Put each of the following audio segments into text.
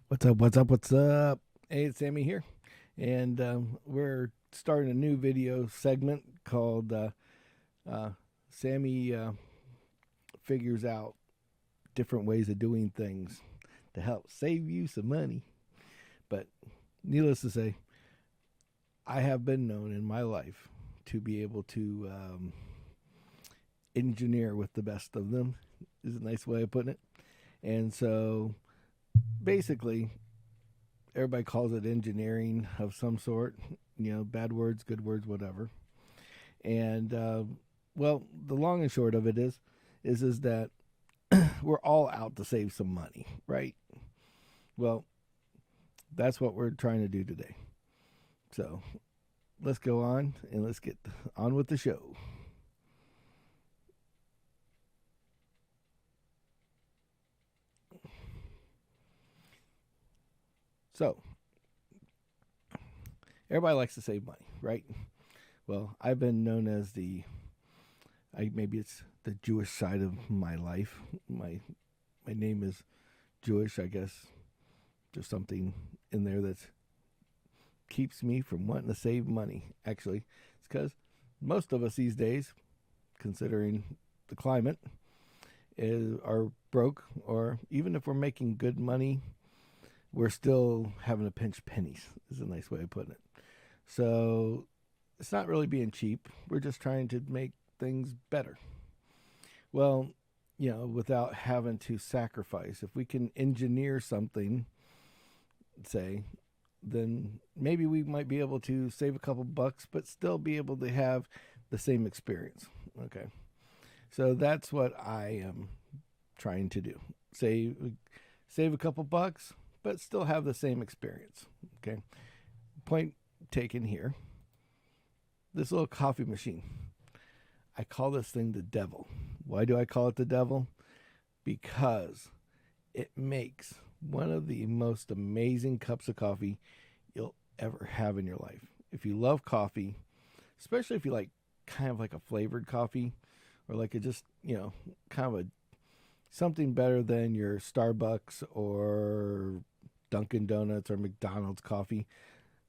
What's up? What's up? What's up? Hey, it's Sammy here, and we're starting a new video segment called Sammy figures out different ways of doing things to help save you some money. But needless to say, I have been known in my life to be able to engineer with the best of them. Is a nice way of putting it. And so, basically, everybody calls it engineering of some sort. You know, bad words, good words, whatever. And well, the long and short of it is that we're all out to save some money, right? Well, that's what we're trying to do today. So let's go on and let's get on with the show. So everybody likes to save money, right? Well, I've been known as maybe it's the Jewish side of my life. My name is Jewish, I guess. There's something in there that keeps me from wanting to save money. Actually, it's because most of us these days, considering the climate, are broke, or even if we're making good money, we're still having to pinch pennies, is a nice way of putting it. So it's not really being cheap. We're just trying to make things better. Well, without having to sacrifice. If we can engineer something, say, then maybe we might be able to save a couple bucks, but still be able to have the same experience. Okay. So that's what I am trying to do. Save a couple bucks, but still have the same experience. Okay. Point taken here. This little coffee machine. I call this thing the devil. Why do I call it the devil? Because it makes one of the most amazing cups of coffee you'll ever have in your life. If you love coffee, especially if you like kind of like a flavored coffee, or like a just, kind of a something better than your Starbucks or Dunkin' Donuts or McDonald's coffee.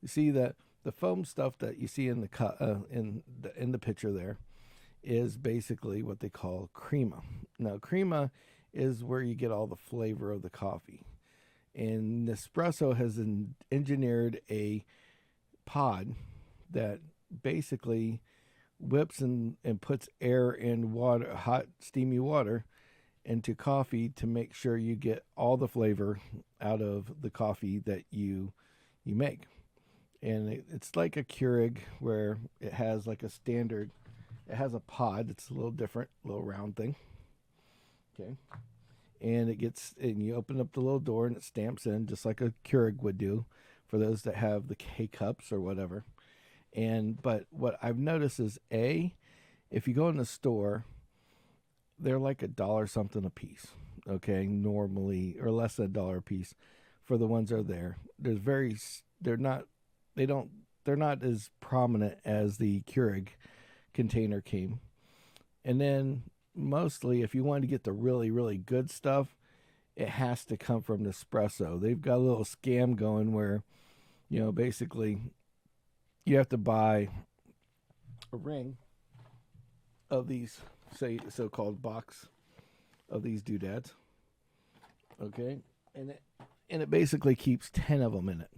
You see that the foam stuff that you see in the picture there is basically what they call crema. Now, crema is where you get all the flavor of the coffee. And Nespresso has engineered a pod that basically whips and puts air in water, hot, steamy water, into coffee to make sure you get all the flavor out of the coffee that you make. And it's like a Keurig where it has like a standard. It has a pod. It's a little different, little round thing. Okay. And you open up the little door and it stamps in just like a Keurig would do for those that have the K cups or whatever. But what I've noticed is if you go in the store, they're like $1 something a piece. Okay, normally, or less than $1 a piece for the ones that are there. They're not as prominent as the Keurig container came. And then mostly, if you want to get the really, really good stuff, it has to come from Nespresso. They've got a little scam going where, basically you have to buy a ring of these, say, so-called box of these doodads. Okay, and it basically keeps 10 of them in it.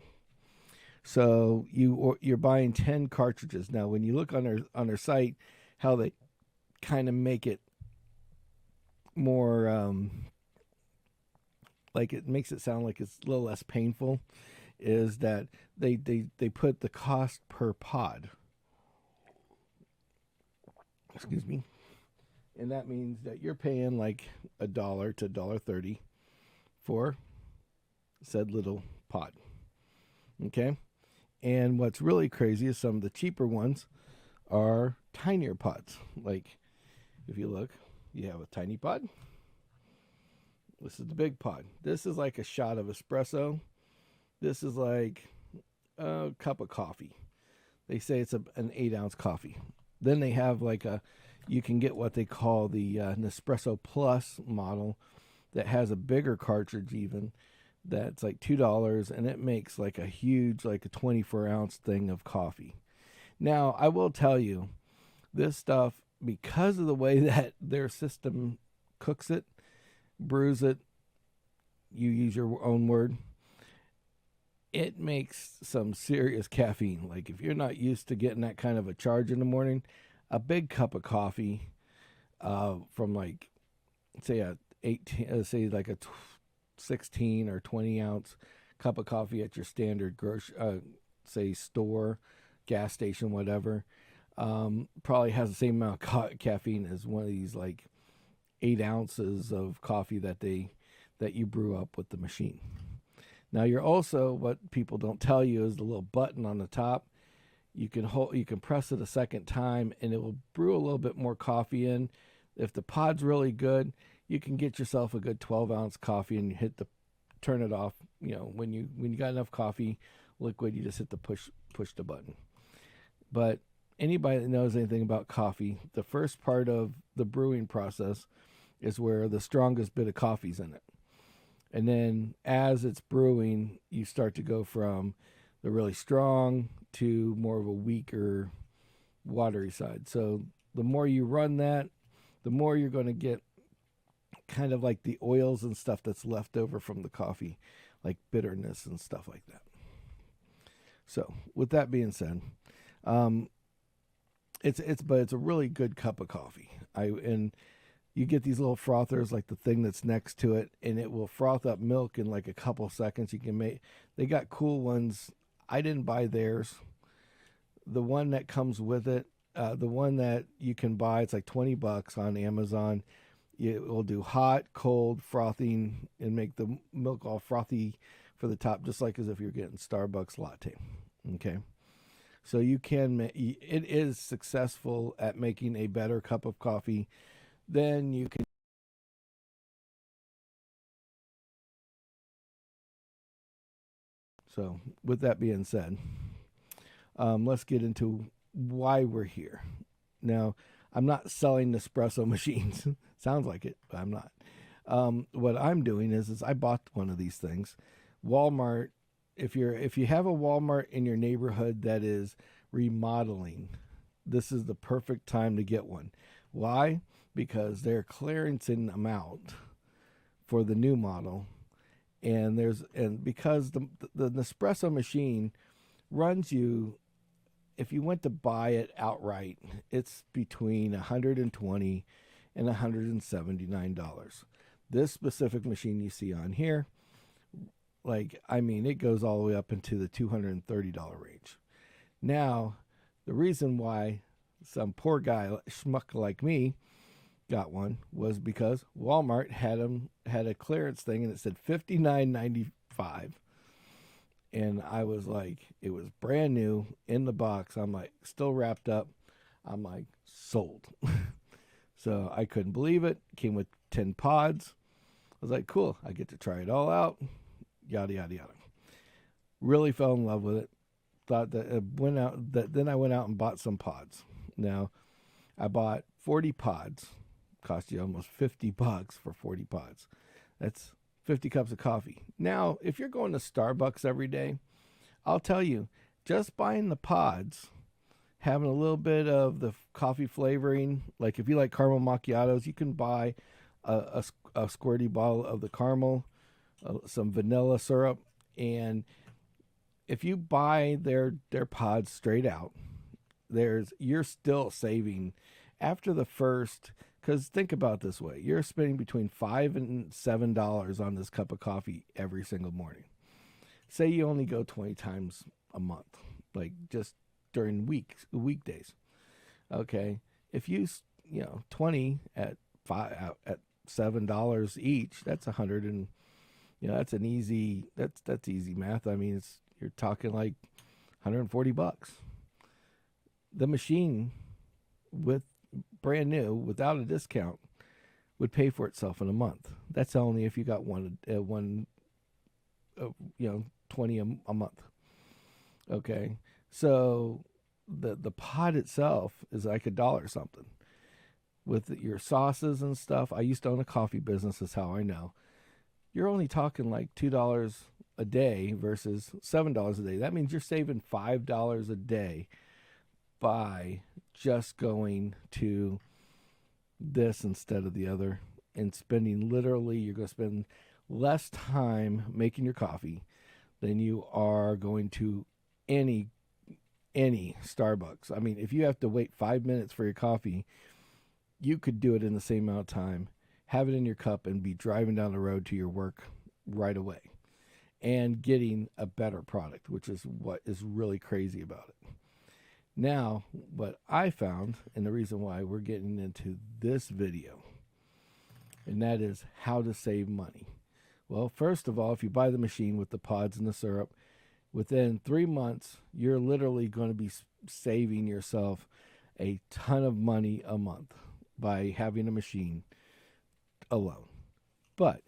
So you're buying 10 cartridges. Now, when you look on their site, how they kind of make it more like it makes it sound like it's a little less painful, is that they put the cost per pod. Excuse me. And that means that you're paying like $1 to $1.30 for said little pod. Okay? And what's really crazy is some of the cheaper ones are tinier pods. Like, if you look, you have a tiny pod. This is the big pod. This is like a shot of espresso. This is like a cup of coffee. They say it's an 8-ounce coffee. Then they have you can get what they call the Nespresso Plus model that has a bigger cartridge even, that's like $2, and it makes like a huge, like a 24-ounce thing of coffee. Now, I will tell you, this stuff, because of the way that their system cooks it, brews it, you use your own word, it makes some serious caffeine. Like if you're not used to getting that kind of a charge in the morning, a big cup of coffee from like, say a 18, say like a 16 or 20 ounce cup of coffee at your standard say store, gas station, whatever, probably has the same amount of caffeine as one of these like 8 ounces of coffee that you brew up with the machine. Now you're also, what people don't tell you is the little button on the top. You can press it a second time and it will brew a little bit more coffee in. If the pod's really good, you can get yourself a good 12-ounce coffee and turn it off. You know, when you got enough coffee liquid, you just hit the push the button. But anybody that knows anything about coffee, the first part of the brewing process is where the strongest bit of coffee's in it. And then as it's brewing, you start to go from the really strong to more of a weaker, watery side. So the more you run that, the more you're going to get kind of like the oils and stuff that's left over from the coffee, like bitterness and stuff like that. So with that being said, it's a really good cup of coffee. And you get these little frothers, like the thing that's next to it, and it will froth up milk in like a couple seconds. They got cool ones. I didn't buy theirs. The one that comes with it, the one that you can buy, it's like $20 on Amazon. It will do hot, cold, frothing, and make the milk all frothy for the top, just like as if you're getting Starbucks latte. Okay. So it is successful at making a better cup of coffee than you can. So with that being said, let's get into why we're here. Now, I'm not selling Nespresso machines. Sounds like it, but I'm not. What I'm doing is I bought one of these things. Walmart, if you have a Walmart in your neighborhood that is remodeling, this is the perfect time to get one. Why? Because they're clearancing them out for the new model, and because the Nespresso machine runs you, if you went to buy it outright, it's between $120 and $179. This specific machine you see on here, it goes all the way up into the $230 range. Now, the reason why some poor guy schmuck like me got one was because Walmart had a clearance thing and it said $59.95. And I was like, it was brand new in the box. I'm like, still wrapped up. I'm like, sold. So I couldn't believe it. Came with 10 pods. I was like, cool. I get to try it all out. Yada, yada, yada. Really fell in love with it. Thought that then I went out and bought some pods. Now, I bought 40 pods. Cost you almost $50 for 40 pods. That's 50 cups of coffee. Now, if you're going to Starbucks every day, I'll tell you, just buying the pods, having a little bit of the coffee flavoring, like if you like caramel macchiatos, you can buy a squirty bottle of the caramel, some vanilla syrup, and if you buy their pods straight out, you're still saving after the first. Because think about it this way. You're spending between $5 and $7 on this cup of coffee every single morning. Say you only go 20 times a month, like just during weekdays. Okay. If you 20 at $7 each, that's 100 and, that's an easy, that's easy math. I mean, you're talking like $140. The machine with brand new without a discount would pay for itself in a month. That's only if you got one 20 a month. Okay. So the pod itself is like $1 something with your sauces and stuff. I used to own a coffee business, is how I know. you're only talking like $2 a day versus $7 a day. That means you're saving $5 a day by just going to this instead of the other, and spending, literally, you're going to spend less time making your coffee than you are going to any Starbucks. I mean, if you have to wait 5 minutes for your coffee, you could do it in the same amount of time, have it in your cup, and be driving down the road to your work right away and getting a better product, which is what is really crazy about it. Now, what I found, and the reason why we're getting into this video, and that is how to save money. Well, first of all, if you buy the machine with the pods and the syrup, within 3 months, you're literally going to be saving yourself a ton of money a month by having a machine alone. But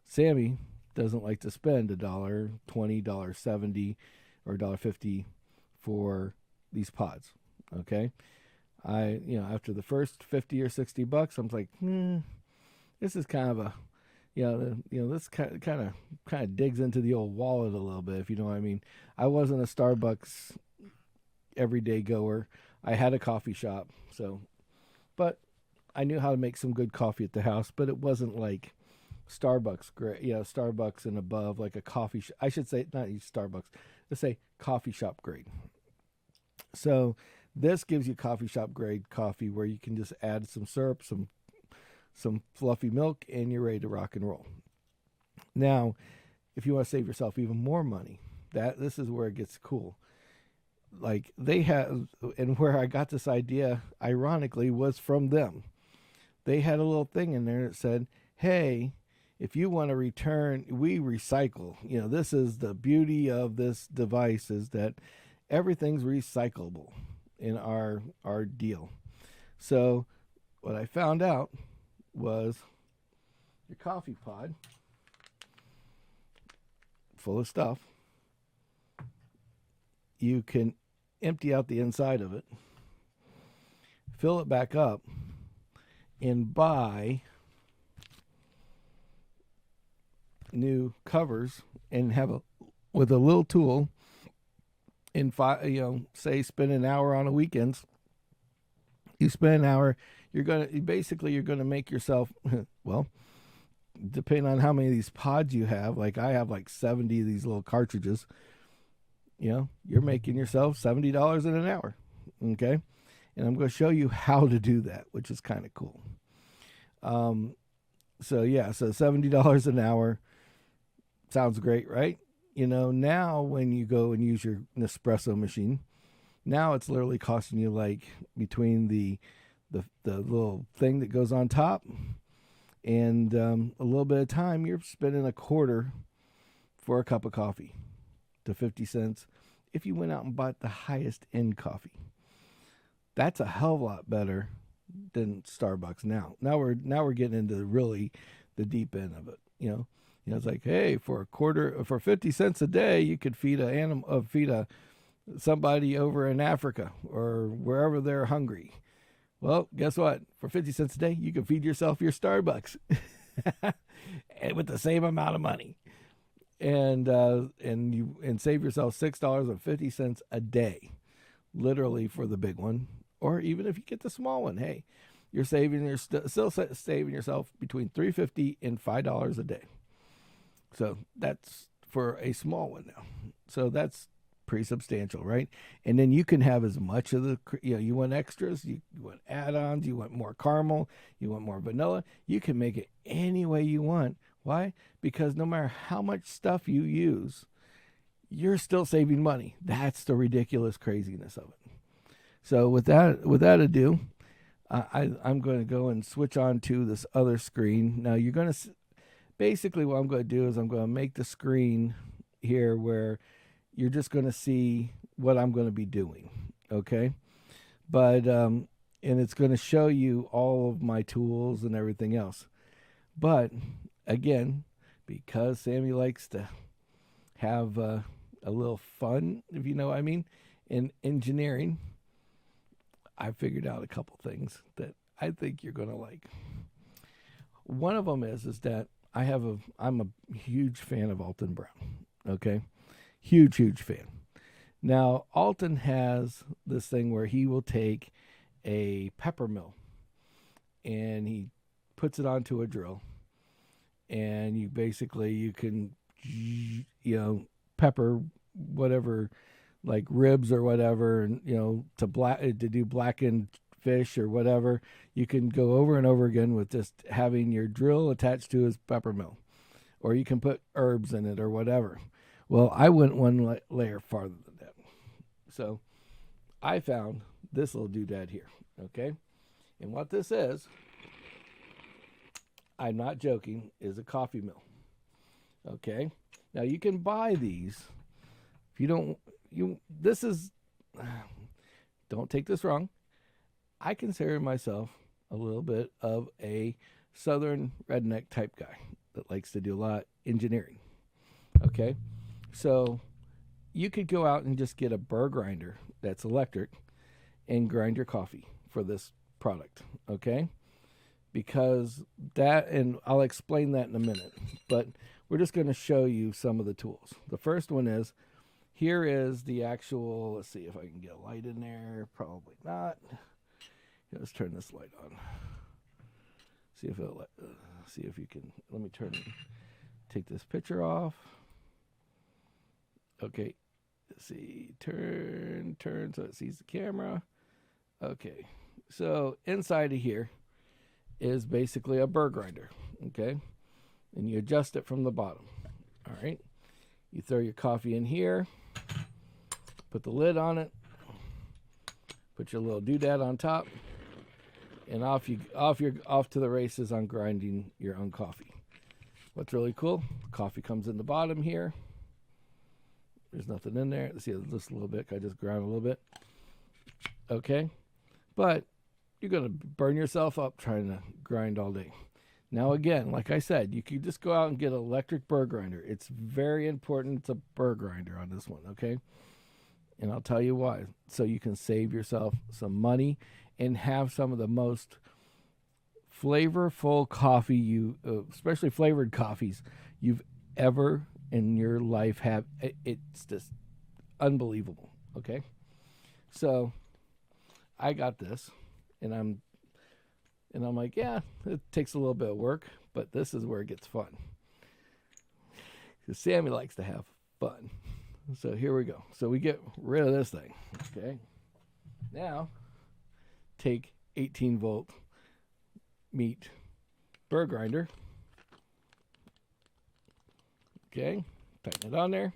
Sammy doesn't like to spend $1.20, $1.70, or $1.50 for these pods. Okay, after the first $50 or $60, I'm like, this is kind of a, this kind of digs into the old wallet a little bit, if you know what I mean. I wasn't a Starbucks everyday goer. I had a coffee shop, but I knew how to make some good coffee at the house, but it wasn't like Starbucks grade, Starbucks and above, like a coffee shop. I should say, not Starbucks, let's say coffee shop grade. So this gives you coffee shop grade coffee where you can just add some syrup, some fluffy milk, and you're ready to rock and roll. Now, if you want to save yourself even more money, this is where it gets cool. Like they have, and where I got this idea, ironically, was from them. They had a little thing in there that said, hey, if you want to return, we recycle. This is the beauty of this device, is that everything's recyclable in our deal. So what I found out was your coffee pod full of stuff. You can empty out the inside of it, fill it back up, and buy new covers, and have with a little tool, in say spend an hour on a weekends. You spend an hour, you're gonna make yourself, well, depending on how many of these pods you have, like I have like 70 of these little cartridges, you're making yourself $70 in an hour. Okay. And I'm going to show you how to do that, which is kind of cool. So $70 an hour sounds great, right? Now when you go and use your Nespresso machine, now it's literally costing you like between the little thing that goes on top and a little bit of time, you're spending a quarter for a cup of coffee to 50 cents if you went out and bought the highest end coffee. That's a hell of a lot better than Starbucks now. Now we're getting into really the deep end of it. It's like, hey, for 50 cents a day, you could feed somebody over in Africa or wherever they're hungry. Well, guess what? For 50 cents a day, you can feed yourself your Starbucks and with the same amount of money, and save yourself $6.50 a day, literally, for the big one. Or even if you get the small one, hey, you're still saving yourself between $3.50 and $5 a day. So that's for a small one now. So that's pretty substantial, right? And then you can have as much of you want extras, you want add-ons, you want more caramel, you want more vanilla. You can make it any way you want. Why? Because no matter how much stuff you use, you're still saving money. That's the ridiculous craziness of it. So without ado, I'm going to go and switch on to this other screen. Now you're going to, basically what I'm going to do is I'm going to make the screen here where you're just going to see what I'm going to be doing. Okay. But, and it's going to show you all of my tools and everything else. But again, because Sammy likes to have a little fun, if you know what I mean, in engineering, I figured out a couple things that I think you're going to like. One of them is that I'm a huge fan of Alton Brown. Okay, huge fan. Now Alton has this thing where he will take a pepper mill and he puts it onto a drill, and you can pepper whatever, like ribs or whatever, and to do blackened fish or whatever. You can go over and over again with just having your drill attached to his pepper mill, or you can put herbs in it or whatever. Well, I went one layer farther than that, so I found this little doodad here. Okay, and what this is, I'm not joking, is a coffee mill. Okay, now you can buy these. If you don't, don't take this wrong. I consider myself a little bit of a southern redneck type guy that likes to do a lot of engineering. Okay, so you could go out and just get a burr grinder that's electric and grind your coffee for this product. Okay, because and I'll explain that in a minute, but we're just going to show you some of the tools. The first one is, here is the actual, let's see if I can get a light in there. Probably not. Let's turn this light on. See if you can, let me take this picture off. Okay, let's see, turn so it sees the camera. Okay, so inside of here is basically a burr grinder, okay? And you adjust it from the bottom, all right? You throw your coffee in here, put the lid on it, put your little doodad on top, and off to the races on grinding your own coffee. What's really cool, coffee comes in the bottom here. There's nothing in there. Let's see, just a little bit. I just ground a little bit. Okay, but you're going to burn yourself up trying to grind all day. Now, again, like I said, you could just go out and get an electric burr grinder. It's very important to burr grinder on this one, okay? And I'll tell you why. So you can save yourself some money and have some of the most flavorful coffee especially flavored coffees you've ever in your life have. It's just unbelievable, okay? So I got this, and I'm like, yeah, it takes a little bit of work, but this is where it gets fun. Because Sammy likes to have fun. So here we go. So we get rid of this thing, okay? Now, take 18-volt meat burr grinder. Okay, tighten it on there.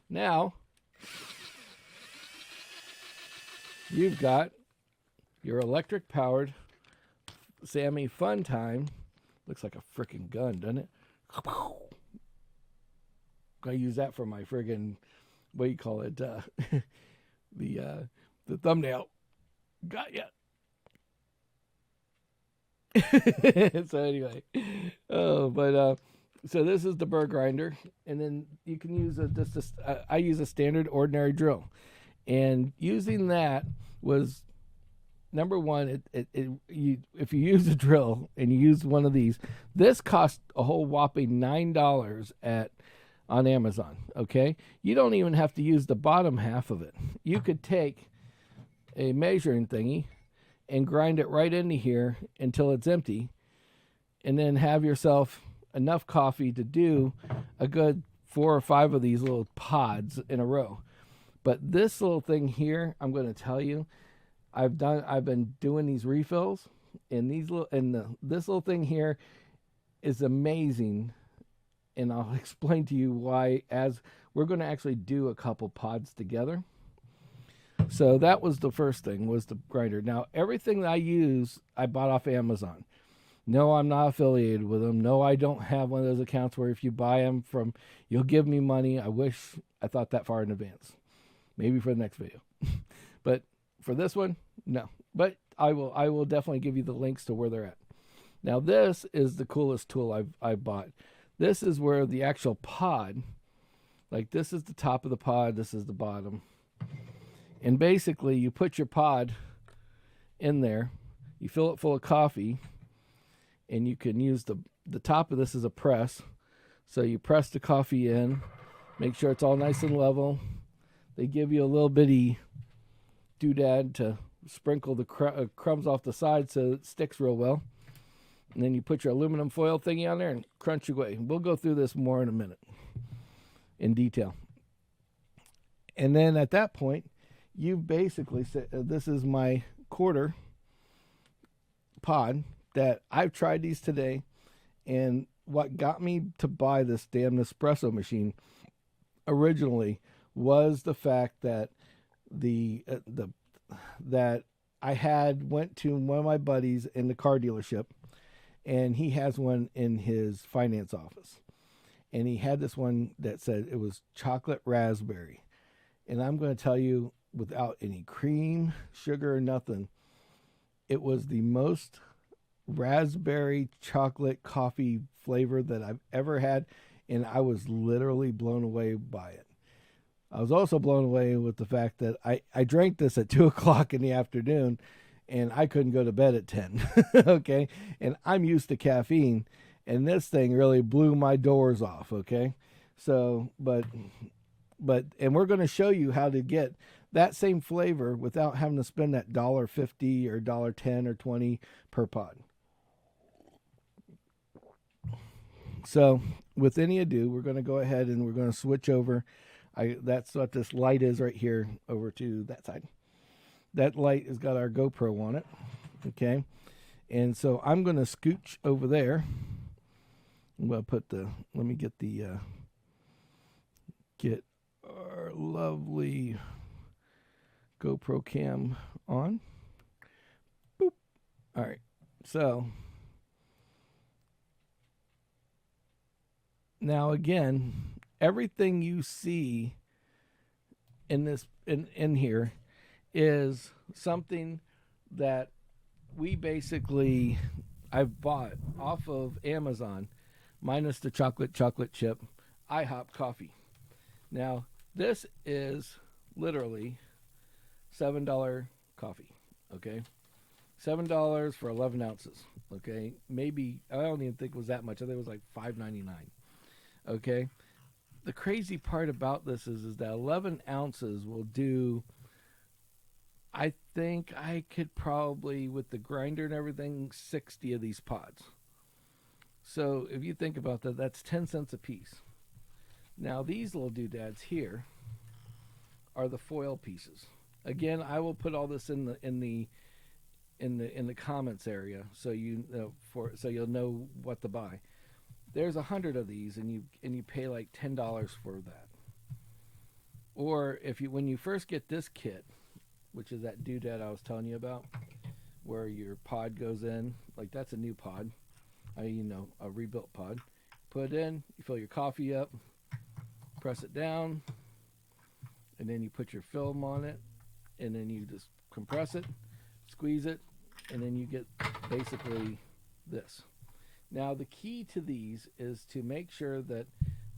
Now, you've got your electric-powered Sammy Fun Time. Looks like a freaking gun, doesn't it? I use that for my friggin', what do you call it? The thumbnail. Got ya. So anyway, so this is the burr grinder, and then you can use I use a standard ordinary drill, and using that was number one. If you use a drill and you use one of these, this cost a whole whopping $9 on Amazon. Okay, you don't even have to use the bottom half of it. You could take a measuring thingy and grind it right into here until it's empty, and then have yourself enough coffee to do a good 4 or 5 of these little pods in a row. But this little thing here, I'm going to tell you, I've been doing these refills, and this little thing here is amazing, and I'll explain to you why as we're going to actually do a couple pods together. So that was the first thing, was the grinder. Now, everything that I use, I bought off Amazon. No, I'm not affiliated with them. No, I don't have one of those accounts where if you buy them you'll give me money. I wish I thought that far in advance. Maybe for the next video. But for this one, no. But I will definitely give you the links to where they're at. Now, this is the coolest tool I bought. This is where the actual pod, like this is the top of the pod, this is the bottom. And basically, you put your pod in there, you fill it full of coffee, and you can use the top of this is a press. So you press the coffee in, make sure it's all nice and level. They give you a little bitty doodad to sprinkle the crumbs off the side so it sticks real well. And then you put your aluminum foil thingy on there and crunch away. We'll go through this more in a minute in detail. And then at that point, you basically say, this is my quarter pod that I've tried these today. And what got me to buy this damn Nespresso machine originally was the fact that that I went to one of my buddies in the car dealership, and he has one in his finance office. And he had this one that said it was chocolate raspberry. And I'm going to tell you, without any cream, sugar, or nothing, it was the most raspberry chocolate coffee flavor that I've ever had. And I was literally blown away by it. I was also blown away with the fact that I drank this at 2 o'clock in the afternoon, and I couldn't go to bed at 10. Okay. And I'm used to caffeine, and this thing really blew my doors off. Okay. So, and we're going to show you how to get that same flavor without having to spend that $1.50 or $1.10 or $1.20 per pod. So with any ado, we're going to go ahead and we're going to switch over. That's what this light is right here, over to that side. That light has got our GoPro on it. Okay. And so I'm going to scooch over there. I'm going to let me get our lovely GoPro cam on. Boop. All right. So now again, everything you see in this in here is something that I've bought off of Amazon, minus the chocolate chip IHOP coffee. Now this is literally $7 coffee. Okay, $7 for 11 ounces. Okay, maybe I don't even think it was that much. I think it was like $5.99. Okay. The crazy part about this is that 11 ounces will do, I think I could probably, with the grinder and everything, 60 of these pods. So if you think about that, that's 10 cents a piece. Now these little doodads here are the foil pieces. Again, I will put all this in the comments area so you'll know what to buy. There's 100 of these, and you pay like $10 for that. Or when you first get this kit, which is that doodad I was telling you about, where your pod goes in, like that's a new pod, a rebuilt pod. Put it in, you fill your coffee up, press it down, and then you put your film on it, and then you just compress it, squeeze it, and then you get basically this. Now, the key to these is to make sure that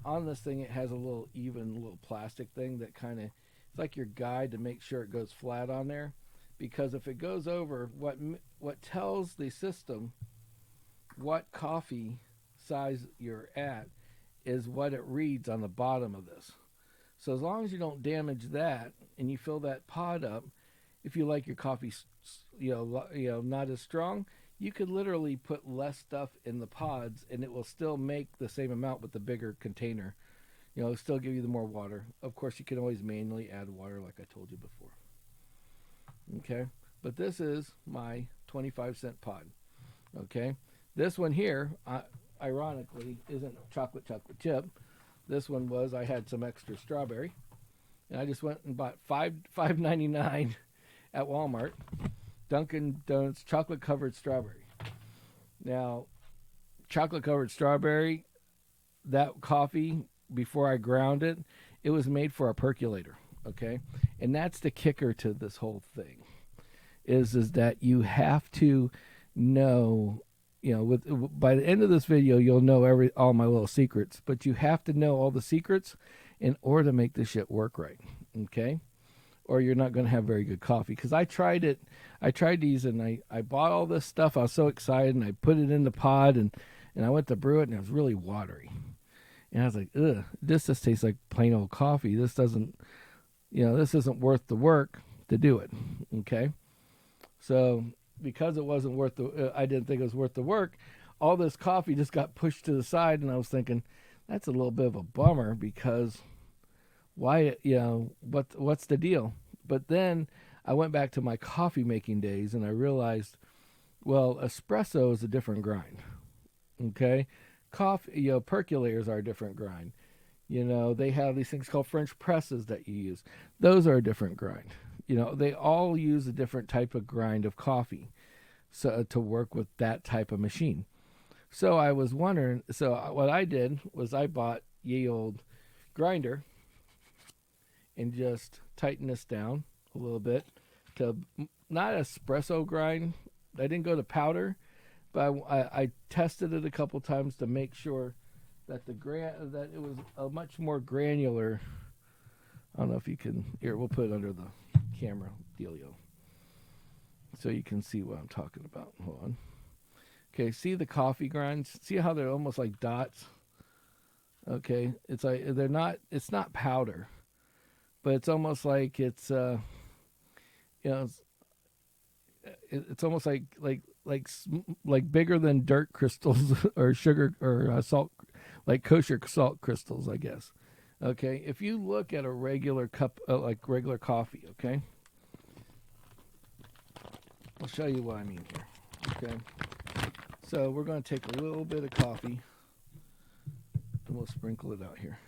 on this thing it has a little plastic thing that kind of, it's like your guide to make sure it goes flat on there. Because if it goes over, what tells the system what coffee size you're at is what it reads on the bottom of this. So as long as you don't damage that and you fill that pod up, if you like your coffee, not as strong, you could literally put less stuff in the pods and it will still make the same amount with the bigger container. It'll still give you the more water. Of course, you can always manually add water like I told you before. Okay, but this is my 25-cent pod. Okay, this one here, ironically, isn't chocolate chip. This one was, I had some extra strawberry, and I just went and bought $5.99 at Walmart. Dunkin' Donuts chocolate covered strawberry. Now, chocolate covered strawberry, that coffee, before I ground it, it was made for a percolator. Okay, and that's the kicker to this whole thing, is that you have to know, by the end of this video you'll know all my little secrets, but you have to know all the secrets in order to make this shit work right. Okay, or you're not going to have very good coffee. Because I tried these, and I bought all this stuff. I was so excited, and I put it in the pod, and And I went to brew it, and it was really watery. And I was like, ugh, this just tastes like plain old coffee. This doesn't, this isn't worth the work to do it. Okay. So because it wasn't worth I didn't think it was worth the work, all this coffee just got pushed to the side. And I was thinking, that's a little bit of a bummer because why, what's the deal? But then I went back to my coffee making days and I realized, well, espresso is a different grind. Okay. Coffee, percolators are a different grind. They have these things called French presses that you use. Those are a different grind. They all use a different type of grind of coffee so to work with that type of machine. So I was wondering, so what I did was I bought ye old grinder and just tightened this down a little bit to not espresso grind. I didn't go to powder, but I tested it a couple times to make sure that that it was a much more granular. I don't know if you can. Here, we'll put it under the camera dealio, so you can see what I'm talking about. Hold on. Okay, see the coffee grinds? See how they're almost like dots? Okay, it's like they're not. It's not powder, but it's almost like it's it's almost like bigger than dirt crystals or sugar or salt, like kosher salt crystals, I guess. Okay, if you look at a regular cup, like regular coffee, okay, I'll show you what I mean here. Okay, so we're going to take a little bit of coffee and we'll sprinkle it out here.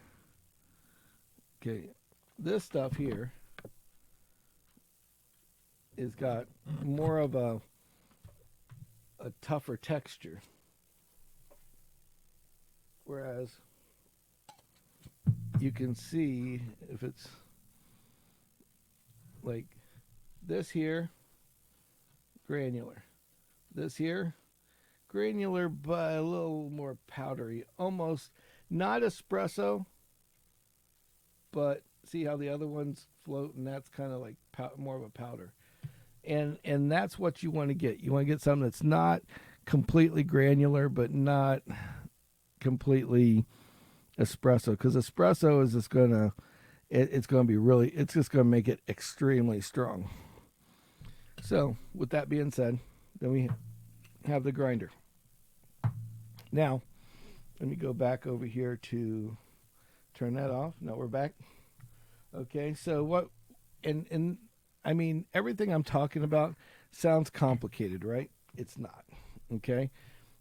Okay, this stuff here is got more of a tougher texture, whereas you can see if it's like this here, granular, this here, granular but a little more powdery, almost not espresso, but see how the other ones float, and that's kind of like more of a powder. And that's what you want to get. You want to get something that's not completely granular, but not completely espresso. Because espresso is just gonna, it's gonna be really, it's just gonna make it extremely strong. So with that being said, then we have the grinder. Now, let me go back over here to turn that off. No, we're back. Okay, so what, and I mean, everything I'm talking about sounds complicated, right? It's not, okay?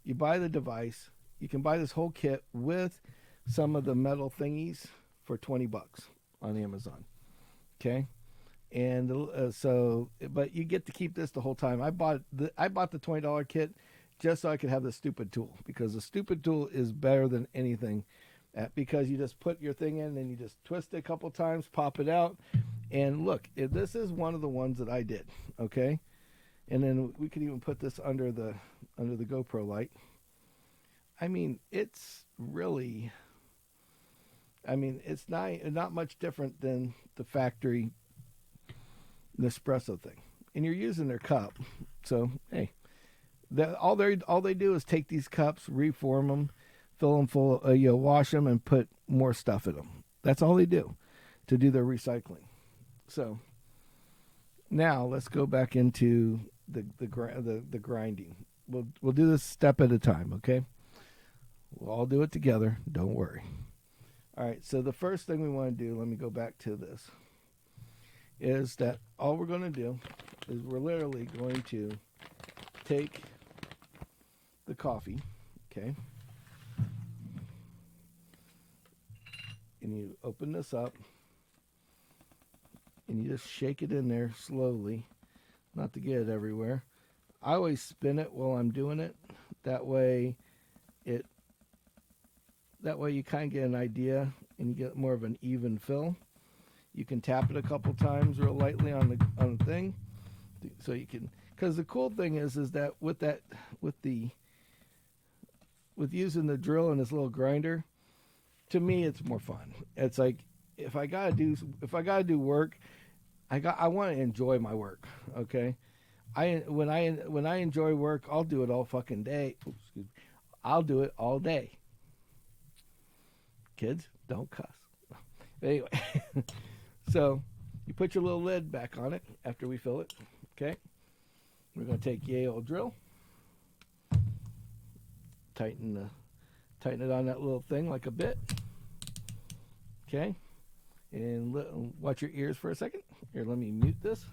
You buy the device. You can buy this whole kit with some of the metal thingies for $20 on Amazon, okay? And but you get to keep this the whole time. I bought the $20 kit just so I could have the stupid tool, because the stupid tool is better than anything, because you just put your thing in and you just twist it a couple times, pop it out. And look, this is one of the ones that I did, okay? And then we could even put this under the GoPro light. I mean, it's really, it's not much different than the factory Nespresso thing. And you're using their cup. So, hey, all they do is take these cups, reform them, fill them full, wash them and put more stuff in them. That's all they do to do their recycling. So now let's go back into the grinding. We'll do this step at a time, okay? We'll all do it together. Don't worry. All right. So the first thing we want to do, let me go back to this, is that all we're going to do is we're literally going to take the coffee, okay? And you open this up. And you just shake it in there slowly, not to get it everywhere. I always spin it while I'm doing it. That way you kind of get an idea and you get more of an even fill. You can tap it a couple times real lightly on the thing, so you can. Because the cool thing is that with using the drill and this little grinder, to me it's more fun. It's like if I gotta do work, I want to enjoy my work. Okay, when I enjoy work, I'll do it all fucking day. Oops, excuse me. I'll do it all day. Kids, don't cuss. Anyway, so you put your little lid back on it after we fill it. Okay. We're going to take yay old drill. Tighten it on that little thing like a bit. Okay. And watch your ears for a second. Here, let me mute this.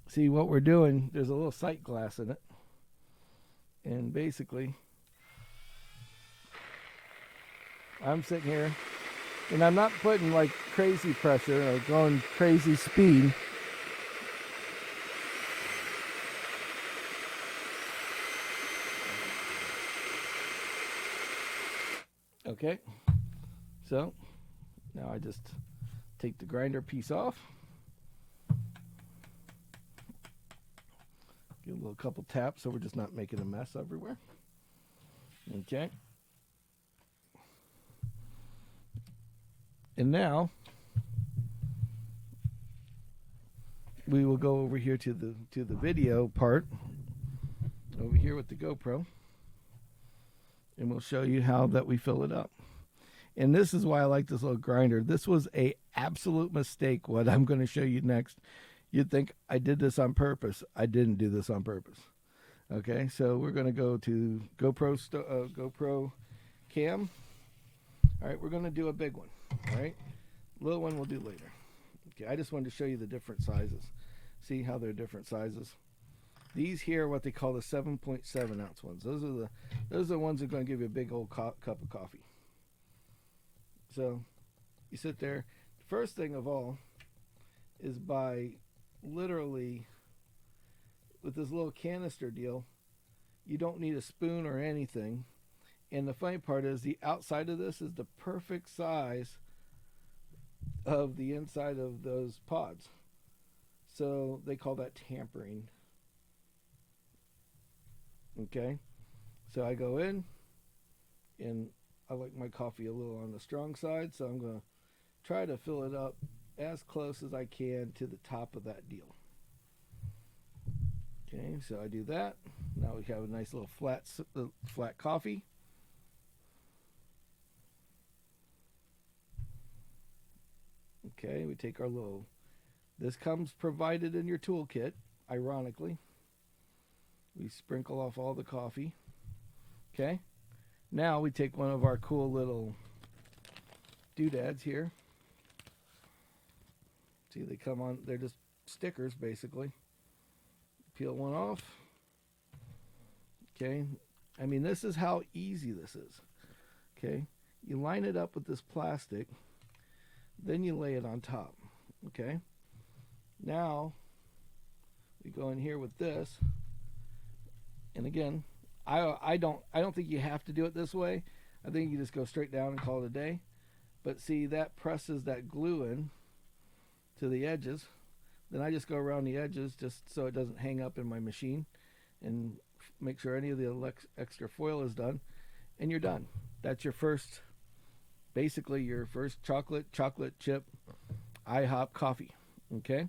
See what we're doing, there's a little sight glass in it. And basically, I'm sitting here, and I'm not putting like crazy pressure or going crazy speed. Okay, so now I just take the grinder piece off. Give a little couple taps so we're just not making a mess everywhere. Okay. And now we will go over here to the video part over here with the GoPro, and we'll show you how that we fill it up. And this is why I like this little grinder. This was a absolute mistake. What I'm going to show you next. You'd think I did this on purpose. I didn't do this on purpose. Okay, so we're going to go to GoPro cam. All right, we're going to do a big one. All right, little one we'll do later. Okay, I just wanted to show you the different sizes. See how they're different sizes. These here are what they call the 7.7 ounce ones. Those are the ones that are going to give you a big old cup of coffee. So you sit there. First thing of all is by literally with this little canister deal, you don't need a spoon or anything. And the funny part is the outside of this is the perfect size of the inside of those pods. So they call that tampering. Okay, so I go in, and I like my coffee a little on the strong side, so I'm going to try to fill it up as close as I can to the top of that deal. Okay, so I do that. Now we have a nice little flat coffee. Okay, we take our little, this comes provided in your toolkit, ironically. We sprinkle off all the coffee. Okay, now we take one of our cool little doodads here. See, they come on, they're just stickers basically. Peel one off. Okay, I mean, this is how easy this is. Okay, you line it up with this plastic, then you lay it on top. Okay, now we go in here with this, and again, I don't think you have to do it this way. I think you just go straight down and call it a day. But see, that presses that glue in to the edges. Then I just go around the edges just so it doesn't hang up in my machine, and make sure any of the extra foil is done, and you're done. That's your first, basically your first chocolate chip IHOP coffee. Okay,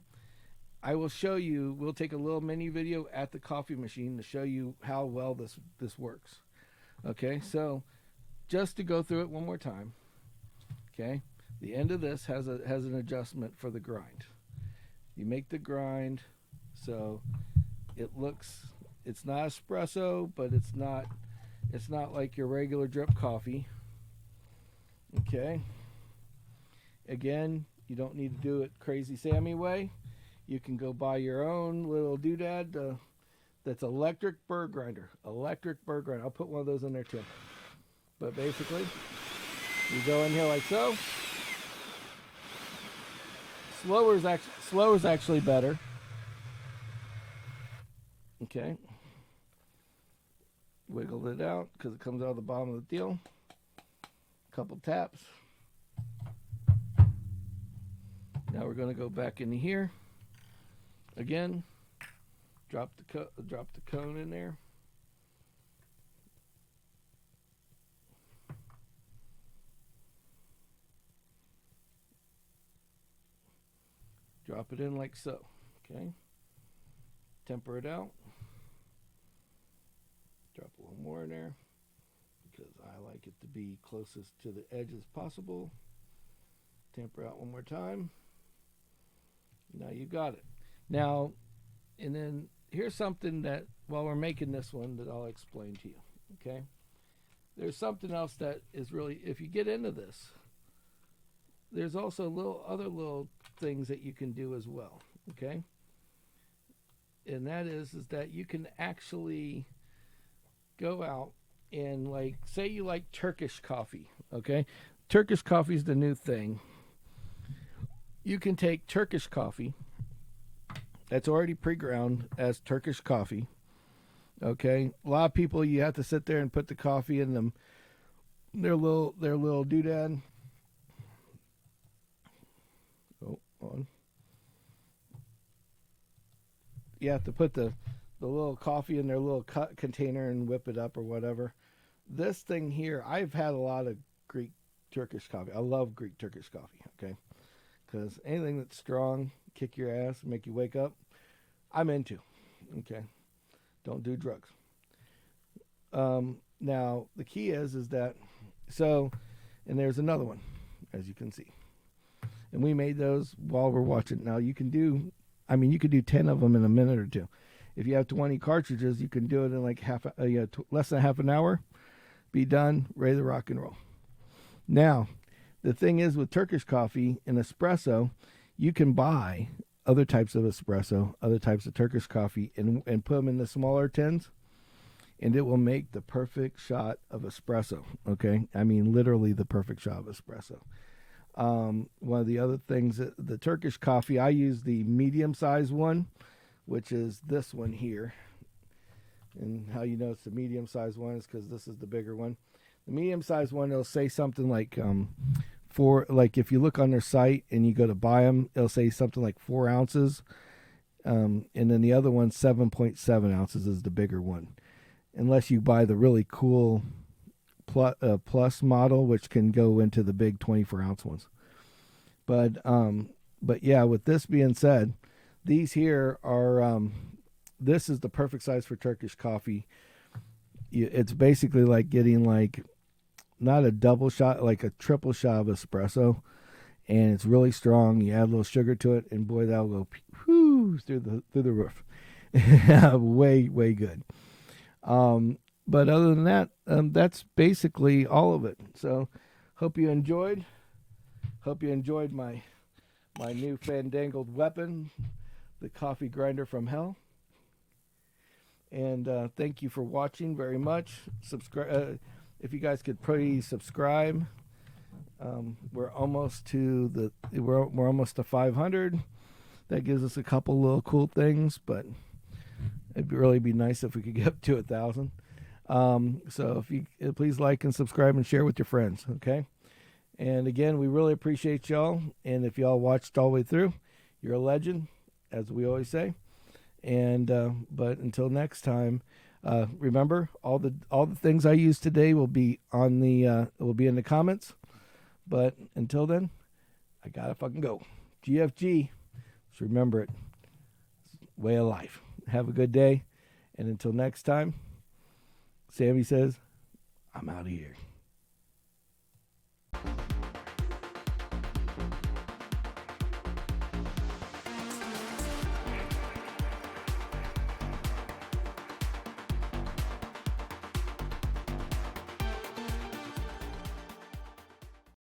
I will show you, we'll take a little mini video at the coffee machine to show you how well this works. Okay, so just to go through it one more time. Okay, the end of this has an adjustment for the grind. You make the grind so it looks, it's not espresso, but it's not like your regular drip coffee. Okay, again, you don't need to do it crazy Sammy way. You can go buy your own little doodad that's electric burr grinder. Electric burr grinder. I'll put one of those in there too. But basically, you go in here like so. Slower is actually better. Okay. Wiggle it out because it comes out of the bottom of the deal. Couple taps. Now we're going to go back into here. Again, Drop the cone in there. Drop it in like so. Okay. Temper it out. Drop a little more in there because I like it to be closest to the edge as possible. Temper out one more time. Now you got it. Now, and then here's something that while we're making this one that I'll explain to you. Okay. There's something else that is really, if you get into this, there's also other little things that you can do as well. Okay. And that is that you can actually go out and, like, say you like Turkish coffee. Okay. Turkish coffee is the new thing. You can take Turkish coffee that's already pre-ground as Turkish coffee. Okay, a lot of people, you have to sit there and put the coffee in them, their little doodad. Oh, on. You have to put the little coffee in their little container and whip it up or whatever. This thing here, I've had a lot of Greek Turkish coffee. I love Greek Turkish coffee. Okay. Because anything that's strong, kick your ass, make you wake up, I'm into. Okay. Don't do drugs. Now, the key is that, so, and there's another one, as you can see. And we made those while we're watching. Now, you could do 10 of them in a minute or two. If you have 20 cartridges, you can do it in like less than half an hour. Be done, ready to rock and roll. Now, the thing is with Turkish coffee and espresso, you can buy other types of espresso, other types of Turkish coffee, and put them in the smaller tins, and it will make the perfect shot of espresso. Okay, I mean literally the perfect shot of espresso. One of the other things, the Turkish coffee, I use the medium-sized one, which is this one here. And how you know it's the medium-sized one is because this is the bigger one. The medium-sized one, it'll say something like if you look on their site and you go to buy them, it'll say something like 4 ounces. And then the other one, 7.7 ounces is the bigger one. Unless you buy the really cool plus model, which can go into the big 24-ounce ones. But yeah, with this being said, these here are, this is the perfect size for Turkish coffee. It's basically like getting like, not a double shot, like a triple shot of espresso, and it's really strong. You add a little sugar to it, and boy, that'll go through the roof. way good. But other than that, that's basically all of it. So, hope you enjoyed. Hope you enjoyed my new fandangled weapon, the coffee grinder from hell. And thank you for watching very much. Subscribe. If you guys could please subscribe. We're almost to we're almost to 500. That gives us a couple little cool things, but it'd really be nice if we could get up to 1,000. So if you please like and subscribe and share with your friends, okay? And again, we really appreciate y'all. And if y'all watched all the way through, you're a legend, as we always say. And but until next time. Remember, all the things I used today will be on the will be in the comments. But until then, I gotta fucking go. GFG. Just remember it. It's way of life. Have a good day, and until next time, Sammy says, I'm out of here.